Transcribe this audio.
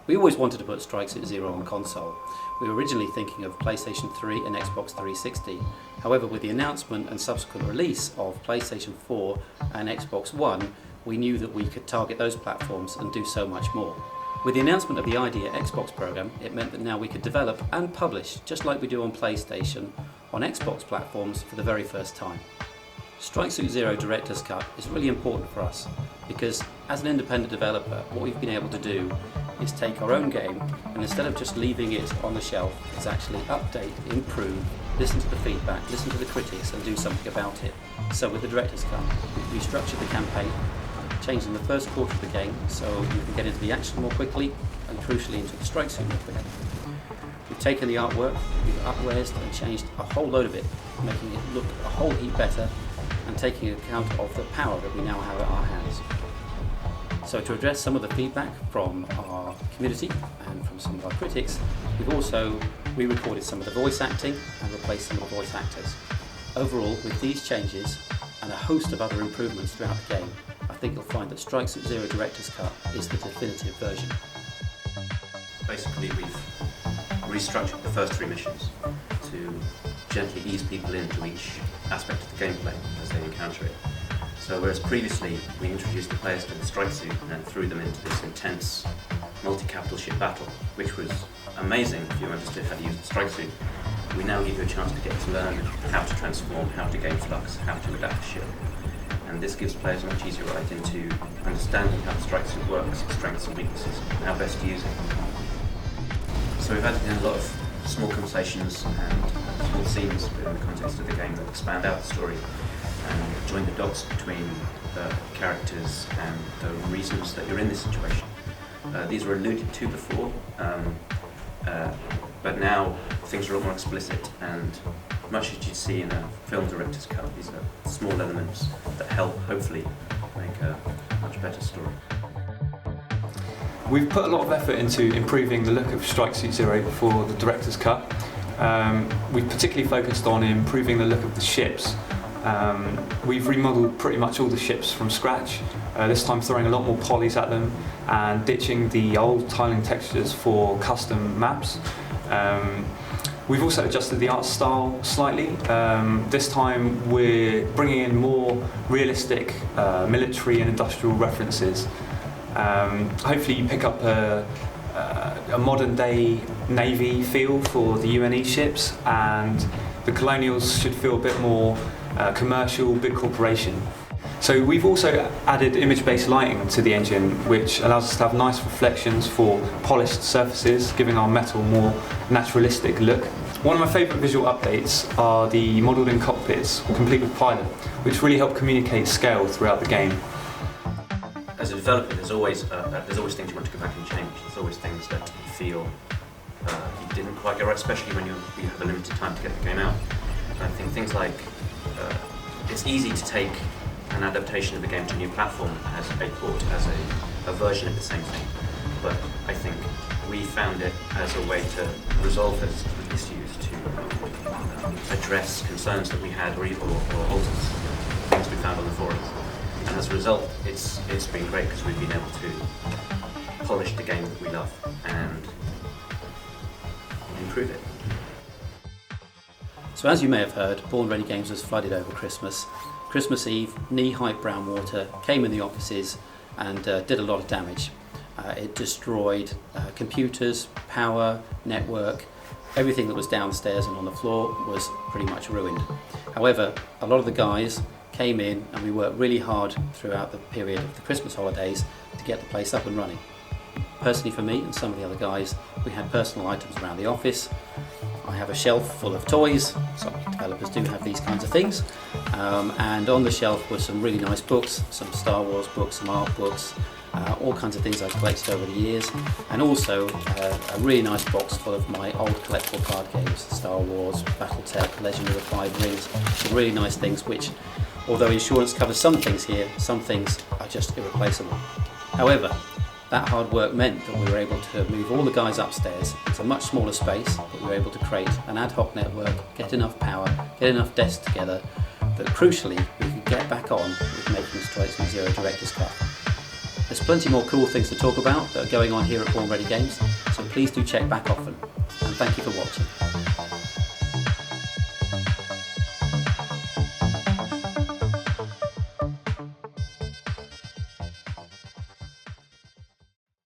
We always wanted to put Strike Suit Zero on console. We were originally thinking of PlayStation 3 and Xbox 360. However, with the announcement and subsequent release of PlayStation 4 and Xbox One, we knew that we could target those platforms and do so much more. With the announcement of the IDEA Xbox program, it meant that now we could develop and publish, just like we do on PlayStation, on Xbox platforms for the very first time. Strike Suit Zero Director's Cut is really important for us because as an independent developer, what we've been able to do is take our own game and instead of just leaving it on the shelf, is actually update, improve, listen to the feedback, listen to the critics and do something about it. So with the Director's Cut, we've restructured the campaign, changing the first quarter of the game so you can get into the action more quickly and crucially into the strike suit more quickly. We've taken the artwork, we've up-resed and changed a whole load of it, making it look a whole heap better and taking account of the power that we now have at our hands. So to address some of the feedback from our community and from some of our critics, we've also re-recorded some of the voice acting and replaced some of the voice actors. Overall, with these changes and a host of other improvements throughout the game, I think you'll find that Strike Suit Zero Director's Cut is the definitive version. Basically, we've restructured the first 3 missions to gently ease people into each aspect of the gameplay as they encounter it. So whereas previously we introduced the players to the strike suit and then threw them into this intense multi-capital ship battle, which was amazing if you understood how to use the strike suit, we now give you a chance to get to learn how to transform, how to gain flux, how to adapt the ship. And this gives players a much easier right into understanding how the strike suit works, its strengths and weaknesses, and how best to use it. So we've added in a lot of small conversations and small scenes within the context of the game that expand out the story and join the dots between the characters and the reasons that you're in this situation. These were alluded to before, but now things are a lot more explicit and much as you'd see in a film director's cut, these are small elements that help, hopefully, make a much better story. We've put a lot of effort into improving the look of Strike Suit Zero for the director's cut. We've particularly focused on improving the look of the ships. We've remodeled pretty much all the ships from scratch, this time throwing a lot more polys at them and ditching the old tiling textures for custom maps. We've also adjusted the art style slightly. This time we're bringing in more realistic military and industrial references. Hopefully you pick up a modern day Navy feel for the UNE ships, and the Colonials should feel a bit more commercial, big corporation. So we've also added image-based lighting to the engine, which allows us to have nice reflections for polished surfaces, giving our metal more naturalistic look. One of my favourite visual updates are the modelled-in cockpits, complete with pilot, which really help communicate scale throughout the game. As a developer, there's always things you want to go back and change. There's always things that you feel you didn't quite get right, especially when you have a limited time to get the game out. And I think things like it's easy to take an adaptation of the game to a new platform as a port, as a version of the same thing. But I think we found it as a way to resolve those issues, to address concerns that we had or alters things we found on the forums. And as a result, it's been great because we've been able to polish the game that we love and improve it. So as you may have heard, Born Ready Games was flooded over Christmas. Christmas Eve, knee-high brown water came in the offices and did a lot of damage. It destroyed computers, power, network, everything that was downstairs and on the floor was pretty much ruined. However, a lot of the guys came in and we worked really hard throughout the period of the Christmas holidays to get the place up and running. Personally for me and some of the other guys, we had personal items around the office. I have a shelf full of toys, some developers do have these kinds of things, and on the shelf were some really nice books, some Star Wars books, some art books, all kinds of things I've collected over the years, and also a really nice box full of my old collectible card games, Star Wars, Battletech, Legend of the Five Rings, some really nice things which, although insurance covers some things here, some things are just irreplaceable. However, that hard work meant that we were able to move all the guys upstairs into a much smaller space, but we were able to create an ad hoc network, get enough power, get enough desks together, that crucially we could get back on with making Strike Suit Zero Director's Cut. The There's plenty more cool things to talk about that are going on here at Born Ready Games, so please do check back often. And thank you for watching.